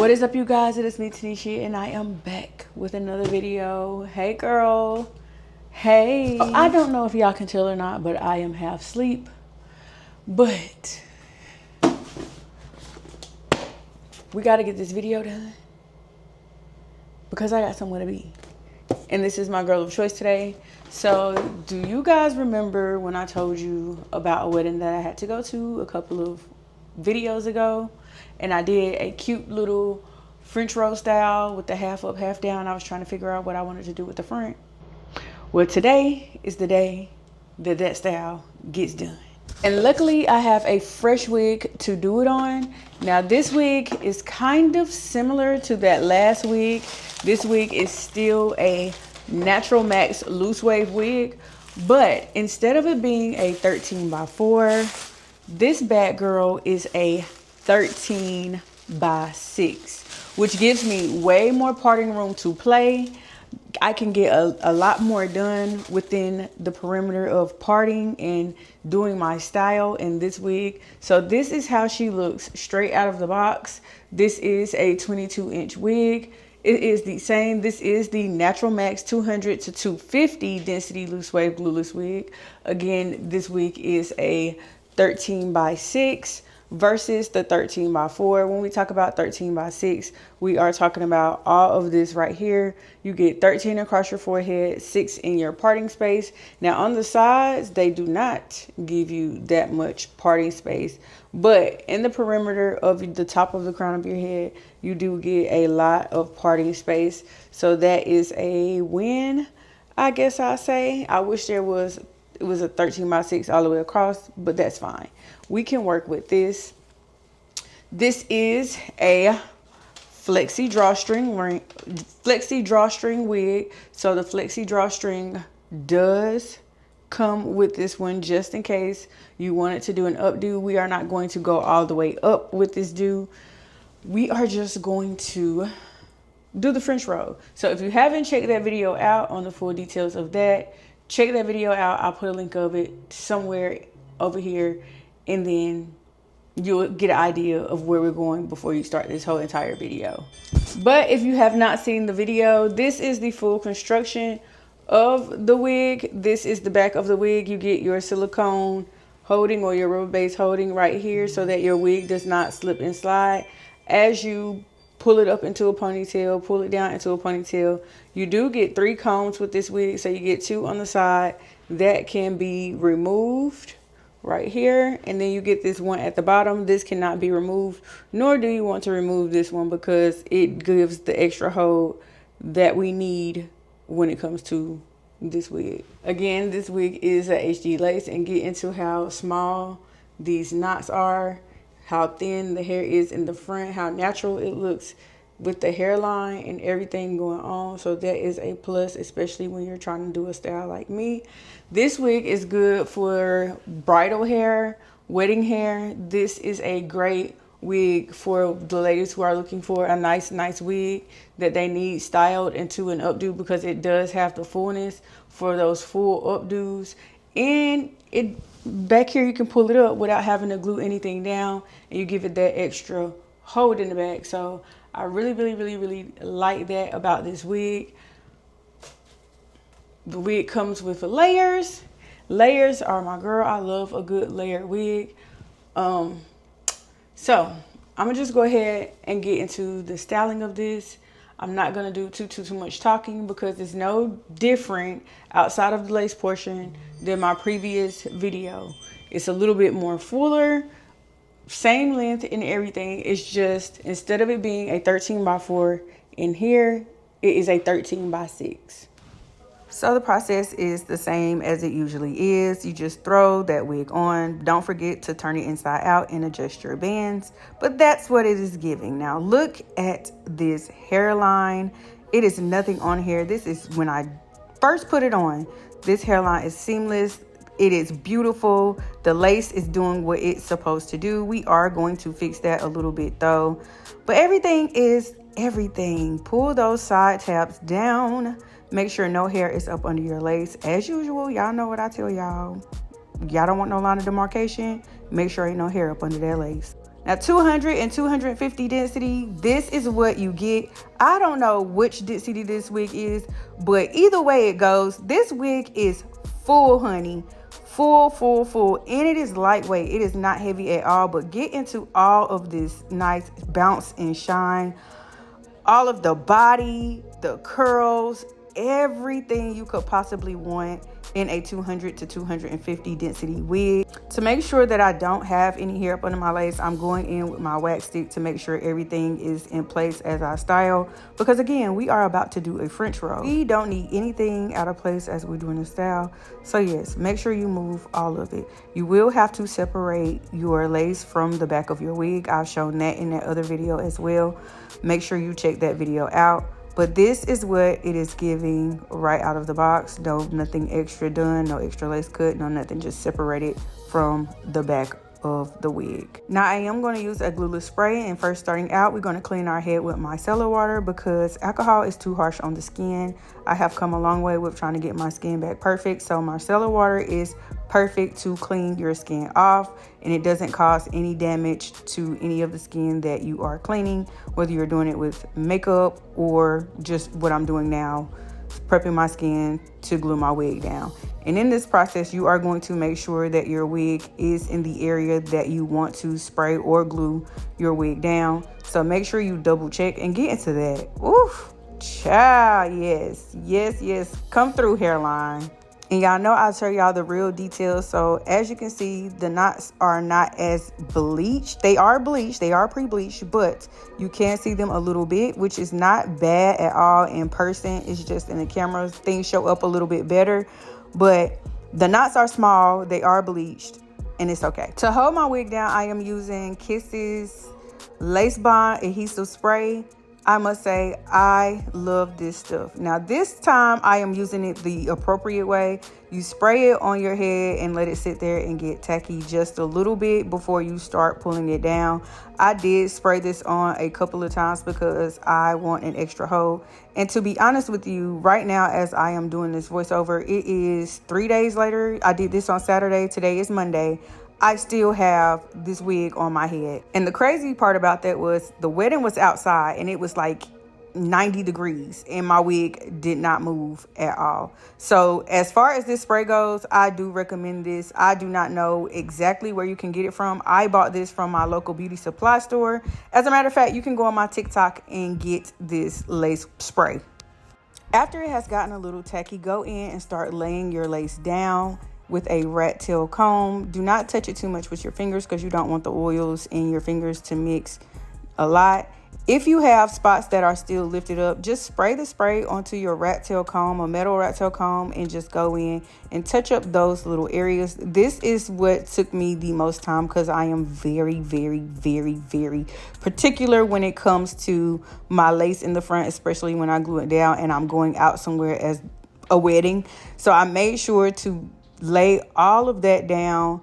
What is up, you guys? It is me, Tanisha, and I am back with another video. Hey girl. Hey. I don't know if y'all can tell or not, but I am half asleep. But we got to get this video done because I got somewhere to be. And this is my girl of choice today. So do you guys remember when I told you about a wedding that I had to go to a couple of videos ago? And I did a cute little French roll style with the half up, half down. I was trying to figure out what I wanted to do with the front. Well, today is the day that that style gets done. And luckily I have a fresh wig to do it on. Now this wig is kind of similar to that last wig. This wig is still a Natural Max loose wave wig, but instead of it being a 13x4, this bad girl is a 13x6, which gives me way more parting room to play. I can get a lot more done within the perimeter of parting and doing my style in this wig. So this is how she looks straight out of the box. This is a 22-inch wig. It is the same. This is the Natural Max 200 to 250 density loose wave glueless wig. Again, this wig is a 13x6 versus the 13x4. When we talk about 13x6, we are talking about all of this right here. You get 13 across your forehead, 6 in your parting space. Now on the sides, they do not give you that much parting space, but in the perimeter of the top of the crown of your head, you do get a lot of parting space. So that is a win, I guess I'll say. I wish it was a 13x6 all the way across, but that's fine. We can work with this. This is a Flexi Drawstring wig. So the Flexi Drawstring does come with this one just in case you wanted to do an updo. We are not going to go all the way up with this do. We are just going to do the French roll. So if you haven't checked that video out on the full details of that, check that video out. I'll put a link of it somewhere over here, and then you'll get an idea of where we're going before you start this whole entire video. But if you have not seen the video, this is the full construction of the wig. This is the back of the wig. You get your silicone holding or your rubber base holding right here so that your wig does not slip and slide. As you pull it up into a ponytail, pull it down into a ponytail, you do get 3 combs with this wig. So you get 2 on the side that can be removed right here, and then you get this one at the bottom. This cannot be removed, nor do you want to remove this one because it gives the extra hold that we need when it comes to this wig. Again, this wig is a HD lace, and get into how small these knots are, how thin the hair is in the front, how natural it looks with the hairline and everything going on. So that is a plus, especially when you're trying to do a style like me. This wig is good for bridal hair, wedding hair. This is a great wig for the ladies who are looking for a nice wig that they need styled into an updo, because it does have the fullness for those full updos. And it back here, you can pull it up without having to glue anything down, and you give it that extra hold in the back. So I really like that about this wig. The wig comes with layers. Layers are my girl. I love a good layered wig. So I'm gonna just go ahead and get into the styling of this. I'm not gonna do too much talking because it's no different outside of the lace portion than my previous video. It's a little bit more fuller, same length and everything. It's just, instead of it being a 13x4 in here, it is a 13x6. So the process is the same as it usually is. You just throw that wig on. Don't forget to turn it inside out and adjust your bands. But that's what it is giving. Now look at this hairline. It is nothing on here. This is when I first put it on. This hairline is seamless. It is beautiful. The lace is doing what it's supposed to do. We are going to fix that a little bit though. But everything is everything. Pull those side tabs down. Make sure no hair is up under your lace. As usual, y'all know what I tell y'all. Y'all don't want no line of demarcation. Make sure ain't no hair up under that lace. Now 200 and 250 density, this is what you get. I don't know which density this wig is, but either way it goes, this wig is full, honey. Full, and it is lightweight. It is not heavy at all, but get into all of this nice bounce and shine, all of the body, the curls, everything you could possibly want in a 200 to 250 density wig. To make sure that I don't have any hair up under my lace, I'm going in with my wax stick to make sure everything is in place as I style, because again, we are about to do a French roll. We don't need anything out of place as we're doing the style. So yes, make sure you move all of it. You will have to separate your lace from the back of your wig. I've shown that in that other video as well. Make sure you check that video out. But this is what it is giving right out of the box. No, nothing extra done, no extra lace cut, no nothing, just separated from the back of the wig. Now I am going to use a glueless spray, and first starting out, we're going to clean our head with micellar water because alcohol is too harsh on the skin. I have come a long way with trying to get my skin back perfect, so micellar water is perfect to clean your skin off, and it doesn't cause any damage to any of the skin that you are cleaning, whether you're doing it with makeup or just what I'm doing now, prepping my skin to glue my wig down. And in this process, you are going to make sure that your wig is in the area that you want to spray or glue your wig down. So make sure you double check and get into that. Oof, child, yes. Come through, hairline. And y'all know I tell y'all the real details. So as you can see, the knots are not as bleached. They are bleached, they are pre-bleached, but you can see them a little bit, which is not bad at all in person. It's just in the camera, things show up a little bit better. But the knots are small, they are bleached, and it's okay. To hold my wig down, I am using Kisses Lace Bond Adhesive Spray. I must say, I love this stuff. Now, this time I am using it the appropriate way. You spray it on your head and let it sit there and get tacky just a little bit before you start pulling it down. I did spray this on a couple of times because I want an extra hold. And to be honest with you, right now as I am doing this voiceover, it is 3 days later. I did this on Saturday. Today is Monday. I still have this wig on my head. And the crazy part about that was the wedding was outside and it was like 90 degrees and my wig did not move at all. So as far as this spray goes, I do recommend this. I do not know exactly where you can get it from. I bought this from my local beauty supply store. As a matter of fact, you can go on my TikTok and get this lace spray. After it has gotten a little tacky, go in and start laying your lace down with a rat tail comb. Do not touch it too much with your fingers because you don't want the oils in your fingers to mix a lot. If you have spots that are still lifted up, just spray the spray onto your rat tail comb, a metal rat tail comb, and just go in and touch up those little areas. This is what took me the most time because I am very particular when it comes to my lace in the front, especially when I glue it down and I'm going out somewhere as a wedding. So I made sure to lay all of that down,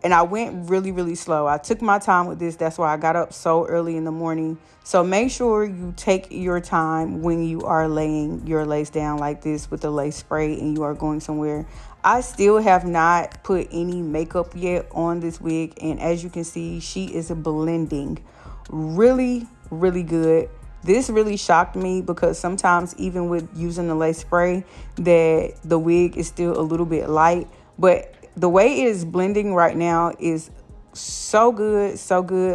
and I went really slow. I took my time with this. That's why I got up so early in the morning. So make sure you take your time when you are laying your lace down like this with the lace spray and you are going somewhere. I still have not put any makeup yet on this wig, and as you can see, she is blending really good. This really shocked me because sometimes even with using the lace spray that the wig is still a little bit light, but the way it is blending right now is so good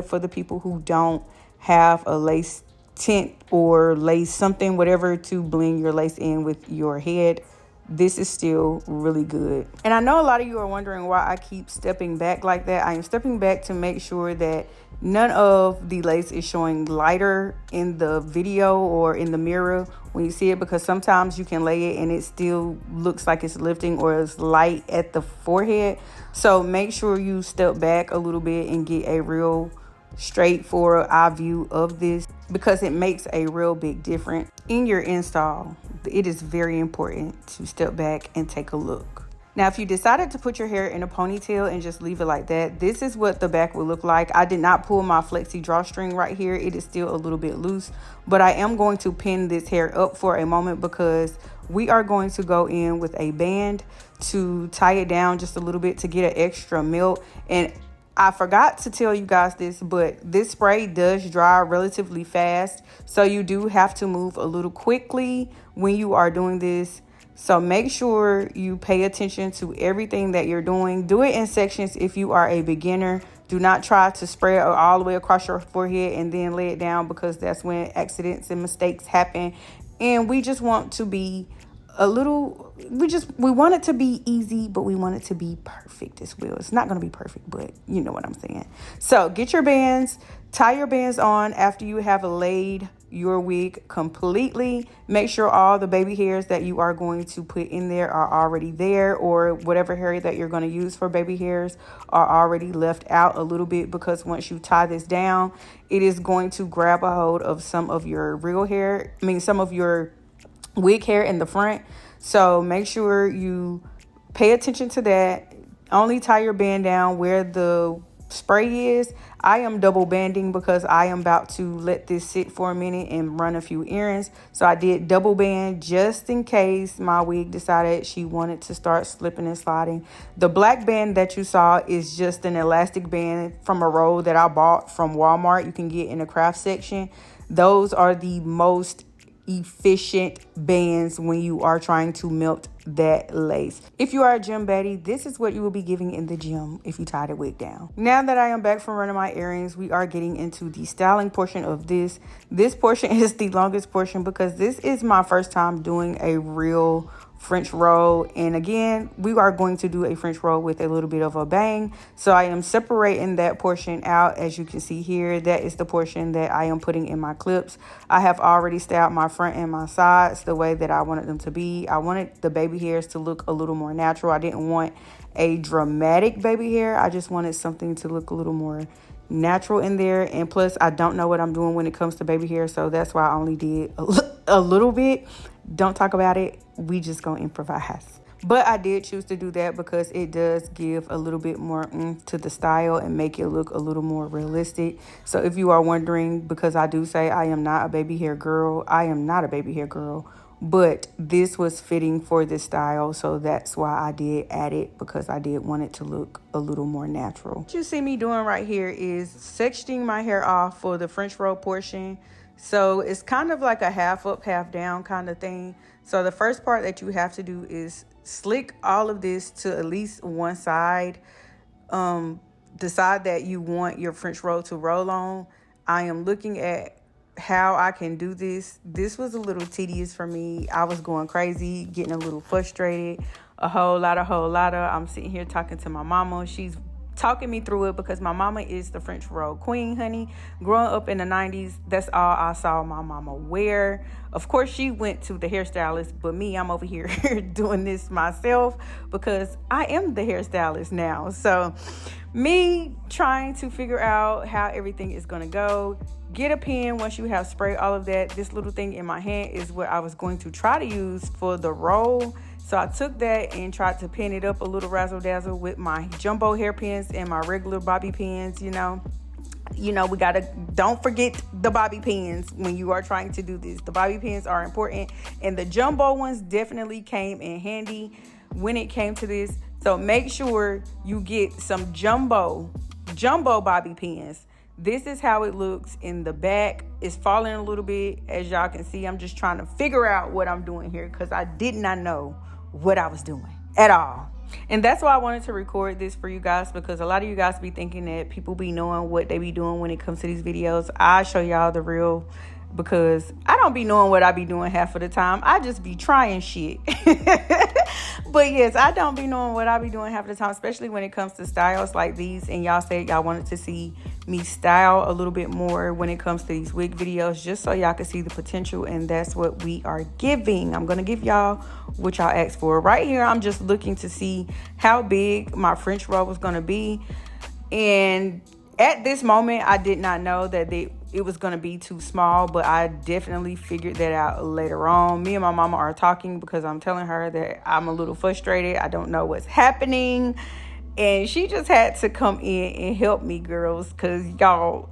for the people who don't have a lace tint or lace something, whatever, to blend your lace in with your head. This is still really good. And I know a lot of you are wondering why I keep stepping back like that. I am stepping back to make sure that none of the lace is showing lighter in the video or in the mirror when you see it, because sometimes you can lay it and it still looks like it's lifting or it's light at the forehead. So make sure you step back a little bit and get a real straightforward eye view of this, because it makes a real big difference in your install. It is very important to step back and take a look. Now, if you decided to put your hair in a ponytail and just leave it like that, this is what the back will look like. I did not pull my Flexi drawstring right here. It is still a little bit loose, but I am going to pin this hair up for a moment because we are going to go in with a band to tie it down just a little bit to get an extra melt. And I forgot to tell you guys this, but this spray does dry relatively fast. So you do have to move a little quickly when you are doing this. So make sure you pay attention to everything that you're doing. Do it in sections if you are a beginner. Do not try to spray it all the way across your forehead and then lay it down, because that's when accidents and mistakes happen. And we just want to be a little, we want it to be easy, but we want it to be perfect as well. It's not going to be perfect, but you know what I'm saying. So get your bands, tie your bands on after you have laid your wig completely. Make sure all the baby hairs that you are going to put in there are already there, or whatever hair that you're going to use for baby hairs are already left out a little bit, because once you tie this down, it is going to grab a hold of some of your real hair, some of your wig hair in the front. So make sure you pay attention to that. Only tie your band down where the spray is. I am double banding because I am about to let this sit for a minute and run a few errands. So I did double band just in case my wig decided she wanted to start slipping and sliding. The black band that you saw is just an elastic band from a roll that I bought from Walmart. You can get in the craft section. Those are the most efficient bands when you are trying to melt that lace. If you are a gym baddie, this is what you will be giving in the gym if you tie the wig down. Now that I am back from running my errands, we are getting into the styling portion of this. This portion is the longest portion because this is my first time doing a real French roll, and again, we are going to do a French roll with a little bit of a bang. So I am separating that portion out. As you can see here, that is the portion that I am putting in my clips. I have already styled my front and my sides the way that I wanted them to be. I wanted the baby hairs to look a little more natural. I didn't want a dramatic baby hair. I just wanted something to look a little more natural in there. And plus, I don't know what I'm doing when it comes to baby hair, so that's why I only did a little bit. Don't talk about it. We just gonna improvise. But I did choose to do that because it does give a little bit more to the style and make it look a little more realistic. So if you are wondering, because I do say I am not a baby hair girl, I am not a baby hair girl, but this was fitting for this style, so that's why I did add it, because I did want it to look a little more natural. What you see me doing right here is sectioning my hair off for the French roll portion. So it's kind of like a half up, half down kind of thing. So the first part that you have to do is slick all of this to at least one side. The side that you want your French roll to roll on. I am looking at how I can do this. This was a little tedious for me. I was going crazy, getting a little frustrated, a whole lot. I'm sitting here talking to my mama. She's talking me through it because my mama is the French roll queen, honey. Growing up in the 90s, that's all I saw my mama wear. Of course, she went to the hairstylist, but me, I'm over here doing this myself because I am the hairstylist now. So me trying to figure out how everything is going to go. Get a pen once you have sprayed all of that. This little thing in my hand is what I was going to try to use for the roll. So I took that and tried to pin it up a little razzle dazzle with my jumbo hairpins and my regular bobby pins. You know, we gotta, don't forget the bobby pins when you are trying to do this. The bobby pins are important, and the jumbo ones definitely came in handy when it came to this. So make sure you get some jumbo bobby pins. This is how it looks in the back. It's falling a little bit, as y'all can see. I'm just trying to figure out what I'm doing here because I did not know what I was doing at all. And that's why I wanted to record this for you guys, because a lot of you guys be thinking that people be knowing what they be doing when it comes to these videos. I show y'all the real, because I don't be knowing what I be doing half of the time. I just be trying shit. But yes, I don't be knowing what I be doing half of the time, especially when it comes to styles like these. And y'all said y'all wanted to see me style a little bit more when it comes to these wig videos, just so y'all can see the potential. And that's what we are giving. I'm going to give y'all what y'all asked for. Right here, I'm just looking to see how big my French roll was going to be. And at this moment, I did not know that it was going to be too small, but I definitely figured that out later on. Me and my mama are talking because I'm telling her that I'm a little frustrated. I don't know what's happening. And she just had to come in and help me, girls, because y'all,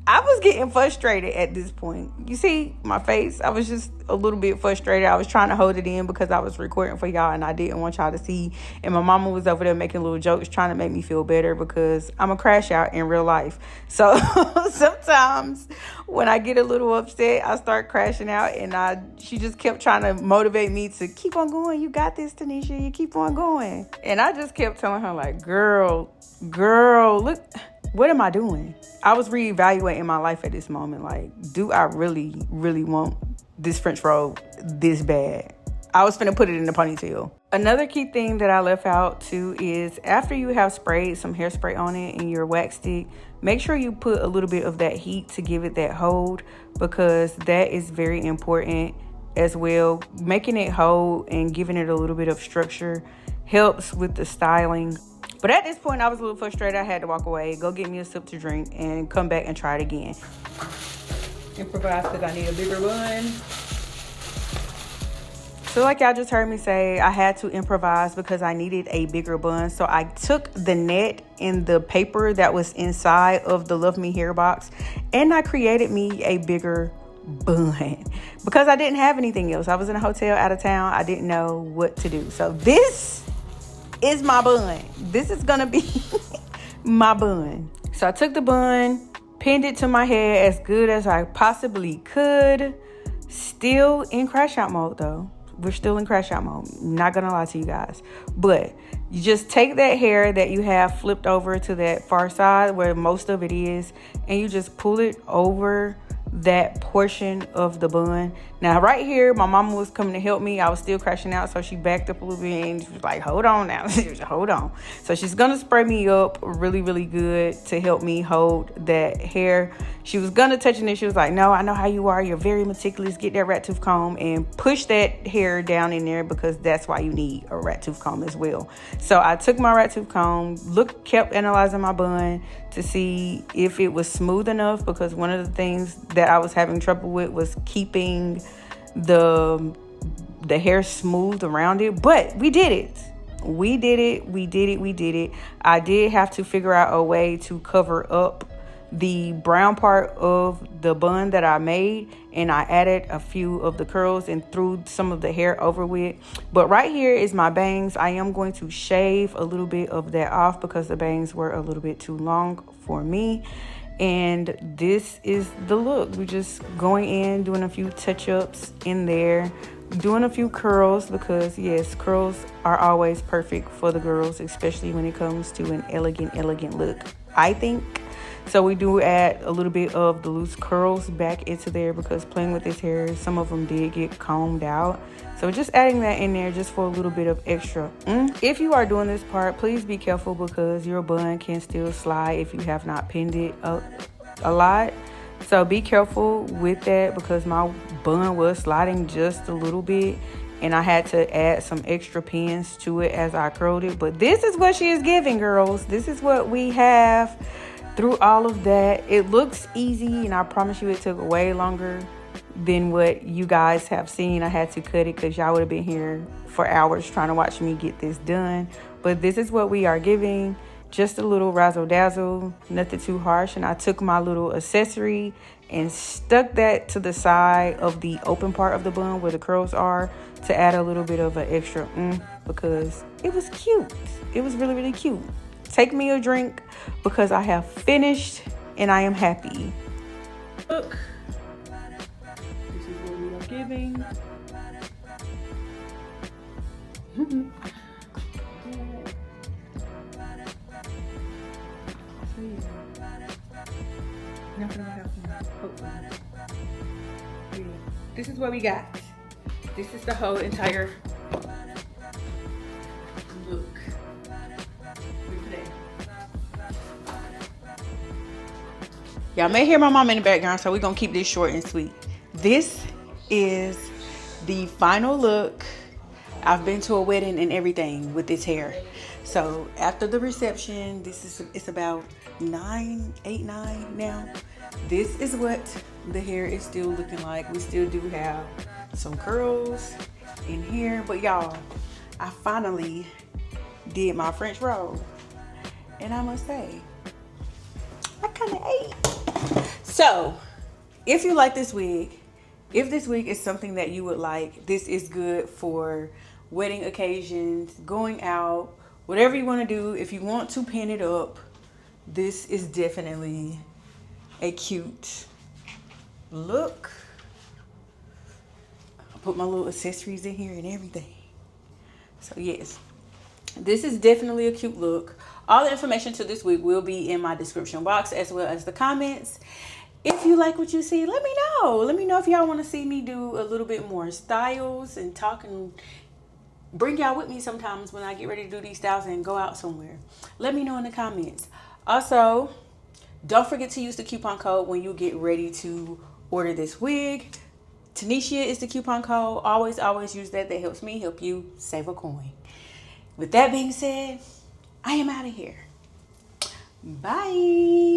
I was getting frustrated at this point. You see my face? I was just a little bit frustrated. I was trying to hold it in because I was recording for y'all and I didn't want y'all to see. And my mama was over there making little jokes trying to make me feel better because I'm a crash out in real life. So sometimes when I get a little upset, I start crashing out, and she just kept trying to motivate me to keep on going. You got this, Tanisha. You keep on going. And I just kept telling her, like, girl, look, what am I doing? I was reevaluating my life at this moment. Like, do I really, really want this French roll this bad? I was finna put it in the ponytail. Another key thing that I left out too is after you have sprayed some hairspray on it and your wax stick, make sure you put a little bit of that heat to give it that hold, because that is very important as well. Making it hold and giving it a little bit of structure helps with the styling. But at this point, I was a little frustrated. I had to walk away, go get me a sip to drink, and come back and try it again. Improvise because I need a bigger bun. So like y'all just heard me say, I had to improvise because I needed a bigger bun. So I took the net and the paper that was inside of the Luvme Hair box, and I created me a bigger bun because I didn't have anything else. I was in a hotel out of town. I didn't know what to do. So this is my bun. This is gonna be my bun. So I took the bun, pinned it to my head as good as I possibly could. Still in crash out mode though. We're still in crash out mode. Not gonna lie to you guys. But you just take that hair that you have flipped over to that far side where most of it is, and you just pull it over that portion of the bun. Now right here, my mama was coming to help me. I was still crashing out, so she backed up a little bit and she was like, hold on now. Hold on. So she's gonna spray me up really, really good to help me hold that hair. She was gonna touch it and she was like, no, I know how you are. You're very meticulous. Get that rat tooth comb and push that hair down in there, because that's why you need a rat tooth comb as well. So I took my rat tooth comb, kept analyzing my bun to see if it was smooth enough, because one of the things that I was having trouble with was keeping the hair smooth around it. But we did it. We did it. I did have to figure out a way to cover up the brown part of the bun that I made, and I added a few of the curls and threw some of the hair over with. But right here is my bangs. I am going to shave a little bit of that off because the bangs were a little bit too long for me. And this is the look. We're just going in, doing a few touch-ups in there, doing a few curls, because yes, curls are always perfect for the girls, especially when it comes to an elegant look, I think. So we do add a little bit of the loose curls back into there, because playing with this hair, some of them did get combed out. So just adding that in there just for a little bit of extra. If you are doing this part, please be careful, because your bun can still slide if you have not pinned it a lot. So be careful with that, because my bun was sliding just a little bit, and I had to add some extra pins to it as I curled it. But this is what she is giving, girls. This is what we have through all of that. It looks easy, and I promise you it took way longer than what you guys have seen. I had to cut it because y'all would have been here for hours trying to watch me get this done. But this is what we are giving. Just a little razzle dazzle, nothing too harsh. And I took my little accessory and stuck that to the side of the open part of the bun where the curls are, to add a little bit of an extra because it was cute. It was really, really cute. Take me a drink, because I have finished and I am happy. Look, this is what we are giving. Nothing will happen, hopefully. Yeah. This is what we got. This is the whole entire look. Y'all may hear my mom in the background, so we're gonna keep this short and sweet. This is the final look. I've been to a wedding and everything with this hair. So after the reception, it's about 8, 9 now. This is what the hair is still looking like. We still do have some curls in here, but y'all, I finally did my French roll, and I must say, I kind of ate. So if you like this wig, if this wig is something that you would like, this is good for wedding occasions, going out, whatever you want to do. If you want to pin it up, this is definitely a cute look. I'll put my little accessories in here and everything. So yes, this is definitely a cute look. All the information to this wig will be in my description box as well as the comments. If you like what you see, let me know. Let me know if y'all want to see me do a little bit more styles and talk, and bring y'all with me sometimes when I get ready to do these styles and go out somewhere. Let me know in the comments. Also, don't forget to use the coupon code when you get ready to order this wig. Tanisha is the coupon code. Always use that. That helps me help you save a coin. With that being said, I am out of here. Bye.